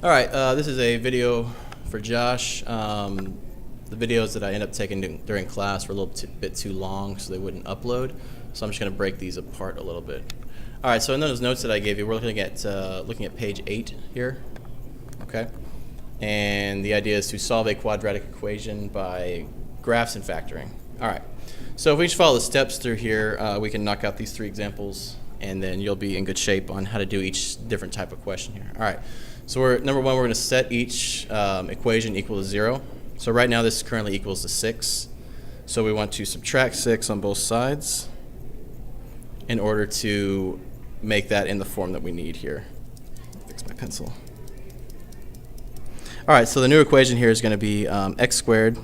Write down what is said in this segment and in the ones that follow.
All right, this is a video for Josh. The videos that I end up taking during class were a little bit too long, so they wouldn't upload. So I'm just going to break these apart a little bit. All right, so in those notes that I gave you, we're looking at page 8 here. Okay, and the idea is to solve a quadratic equation by graphs and factoring. All right, so if we just follow the steps through here, we can knock out these 3 examples, and then you'll be in good shape on how to do each different type of question here. All right, so number one, we're going to set each equation equal to 0. So right now this currently equals to 6. So we want to subtract 6 on both sides in order to make that in the form that we need here. Fix my pencil. All right, so the new equation here is going to be x squared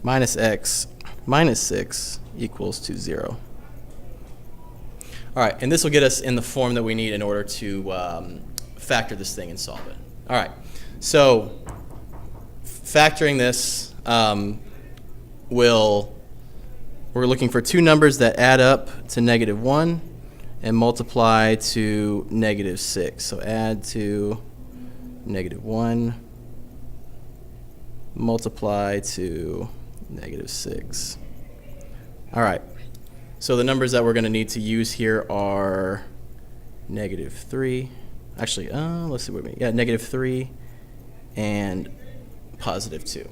minus x minus 6 equals to 0. All right, and this will get us in the form that we need in order to factor this thing and solve it. All right, so factoring this, we're looking for 2 numbers that add up to -1 and multiply to -6. So add to -1, multiply to -6. All right, so the numbers that we're going to need to use here are -3. Actually, let's see what we mean. Yeah, -3 and +2.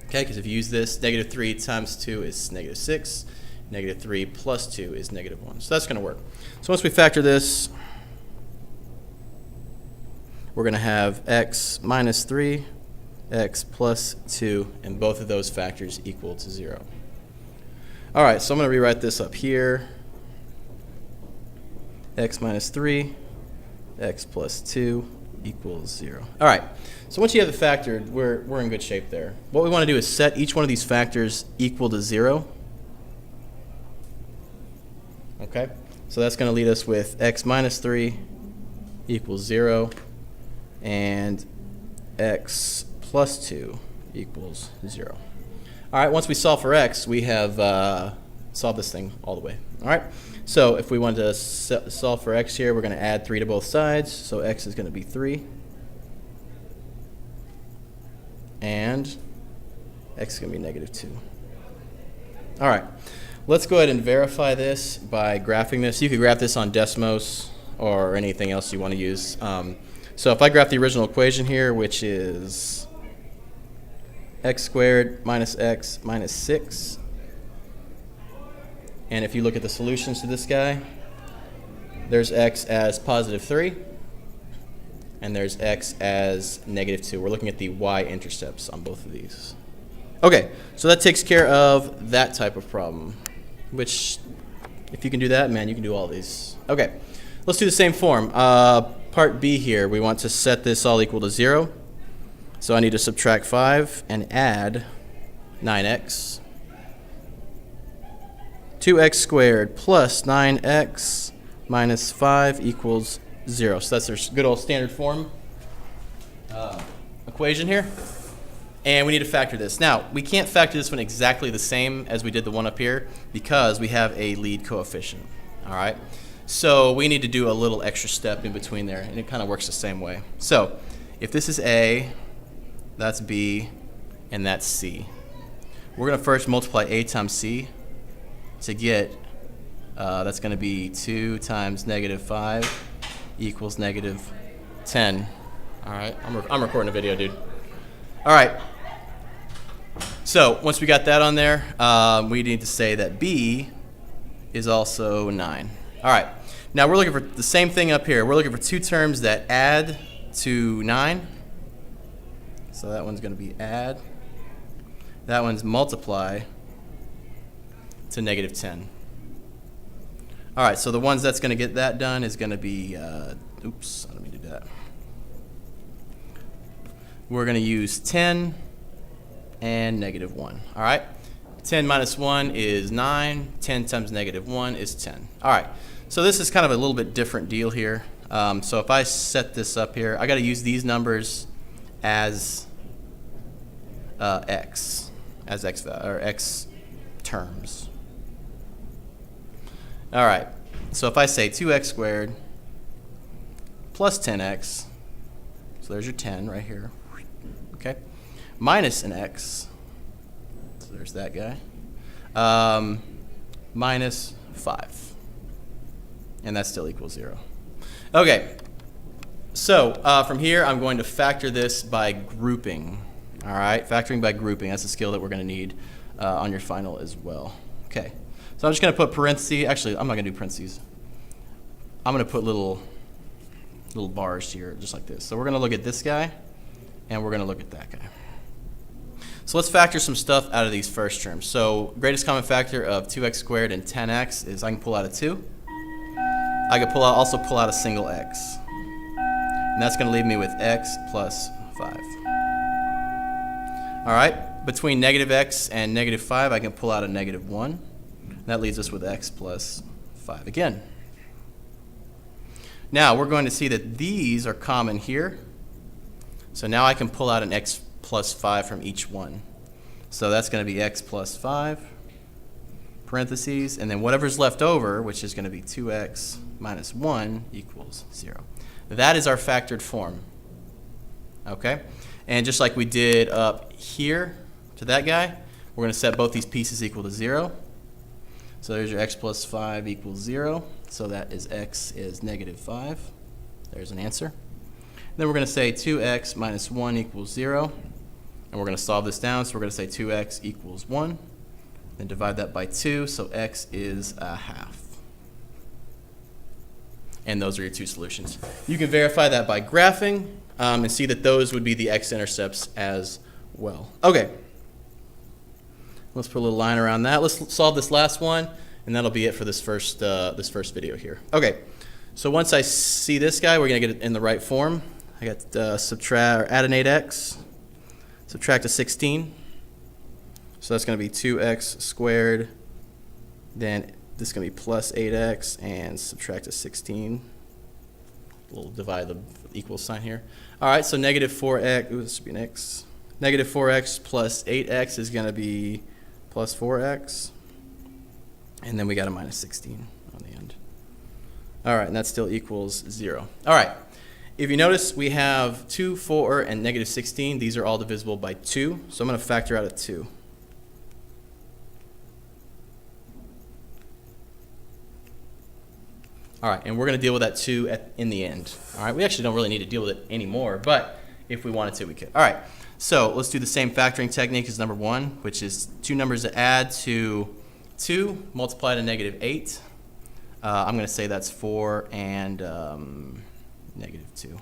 Okay, because if you use this, -3 times 2 is -6. -3 plus 2 is -1. So that's going to work. So once we factor this, we're going to have x minus 3, x plus 2, and both of those factors equal to 0. All right, so I'm going to rewrite this up here. X minus 3, x plus 2 equals 0. All right, so once you have it factored, we're in good shape there. What we want to do is set each one of these factors equal to 0. Okay, so that's going to lead us with x minus 3 equals 0 and x plus 2 equals 0. All right, once we solve for x, we have solved this thing all the way. All right, so if we want to solve for x here, we're going to add 3 to both sides. So x is going to be 3. And x is going to be -2. All right, let's go ahead and verify this by graphing this. You could graph this on Desmos or anything else you want to use. So if I graph the original equation here, which is x squared minus x minus 6, and if you look at the solutions to this guy, there's x as +3, and there's x as -2. We're looking at the y-intercepts on both of these. Okay, so that takes care of that type of problem, which, if you can do that, man, you can do all these. Okay, let's do the same form. Part B here, we want to set this all equal to 0. So I need to subtract 5 and add 9x. 2x squared plus 9x minus 5 equals 0. So that's our good old standard form equation here. And we need to factor this. Now, we can't factor this one exactly the same as we did the one up here because we have a lead coefficient. All right? So we need to do a little extra step in between there, and it kind of works the same way. So if this is A, that's B, and that's C. We're going to first multiply A times C to get, that's going to be 2 times -5 equals -10. All right, I'm recording a video, dude. All right, so once we got that on there, we need to say that B is also 9. All right, now we're looking for the same thing up here. We're looking for 2 terms that add to 9. So that one's going to be add. That one's multiply to -10. All right, so the ones that's going to get that done is going to be, oops, I don't mean to do that. We're going to use 10 and -1. All right, 10 minus 1 is 9. 10 times -1 is 10. All right, so this is kind of a little bit different deal here. So if I set this up here, I got to use these numbers as x terms. All right, so if I say 2x squared plus 10x, so So there's your 10 right here. Okay. Minus an x. So there's that guy. Minus 5. And that still equals 0. Okay. So from here, I'm going to factor this by grouping. All right. Factoring by grouping. That's a skill that we're going to need on your final as well. Okay. So I'm just going to put parentheses. Actually, I'm not going to do parentheses. I'm going to put little bars here, just like this. So we're going to look at this guy, and we're going to look at that guy. So let's factor some stuff out of these first terms. So greatest common factor of 2x squared and 10x is I can pull out a 2. I can also pull out a single x. And that's going to leave me with x plus 5. All right, between negative x and negative 5, I can pull out a negative 1. And that leaves us with x plus 5 again. Now, we're going to see that these are common here. So now I can pull out an x plus 5 from each one. So that's going to be x plus 5, parentheses, and then whatever's left over, which is going to be 2x minus 1 equals 0. That is our factored form. Okay? And just like we did up here to that guy, we're going to set both these pieces equal to 0. So there's your x plus 5 equals 0. So that is x is negative 5. There's an answer. Then we're going to say 2x minus 1 equals 0. And we're going to solve this down. So we're going to say 2x equals 1. Then divide that by 2. So x is a half. And those are your two solutions. You can verify that by graphing and see that those would be the x-intercepts as well. Okay. Let's put a little line around that. Let's solve this last one, and that'll be it for this first video here. Okay. So once I see this guy, we're going to get it in the right form. I got subtract or add an 8x, subtract a 16. So that's going to be 2x squared. Then this is going to be plus 8x and subtract a 16. We'll divide the equal sign here. All right, so negative 4x, ooh, this should be an x. Negative 4x plus 8x is going to be plus 4x. And then we got a minus 16 on the end. All right, and that still equals 0. All right, if you notice, we have 2, 4, and negative 16. These are all divisible by 2. So I'm going to factor out a 2. All right, and we're going to deal with that 2 in the end. All right, we actually don't really need to deal with it anymore, but if we wanted to, we could. All right, so let's do the same factoring technique as number 1, which is two numbers that add to 2 multiplied to negative 8. I'm going to say that's 4 and negative 2.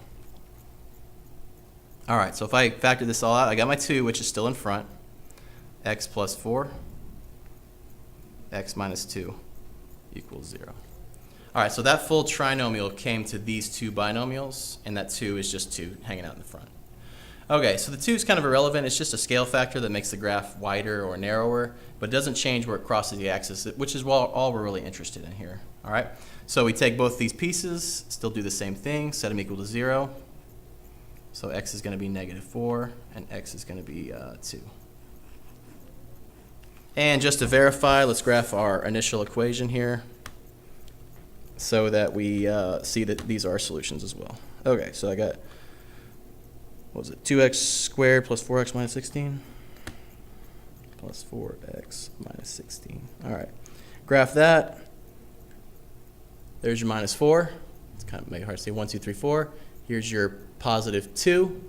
All right, so if I factor this all out, I got my 2, which is still in front. X plus 4, x minus 2 equals 0. All right, so that full trinomial came to these two binomials, and that 2 is just 2 hanging out in the front. Okay, so the 2 is kind of irrelevant. It's just a scale factor that makes the graph wider or narrower, but it doesn't change where it crosses the axis, which is all we're really interested in here. All right, so we take both these pieces, still do the same thing, set them equal to 0. So x is going to be negative 4, and x is going to be 2. And just to verify, let's graph our initial equation here, so that we see that these are our solutions as well. Okay, so I got, what was it, 2x squared plus 4x minus 16? Plus 4x minus 16. All right, graph that. There's your minus 4. It's kind of make it hard to say 1, 2, 3, 4. Here's your positive 2,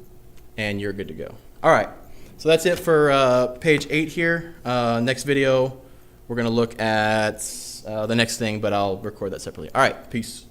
and you're good to go. All right, so that's it for page 8 here. Next video, we're going to look at the next thing, but I'll record that separately. All right, peace.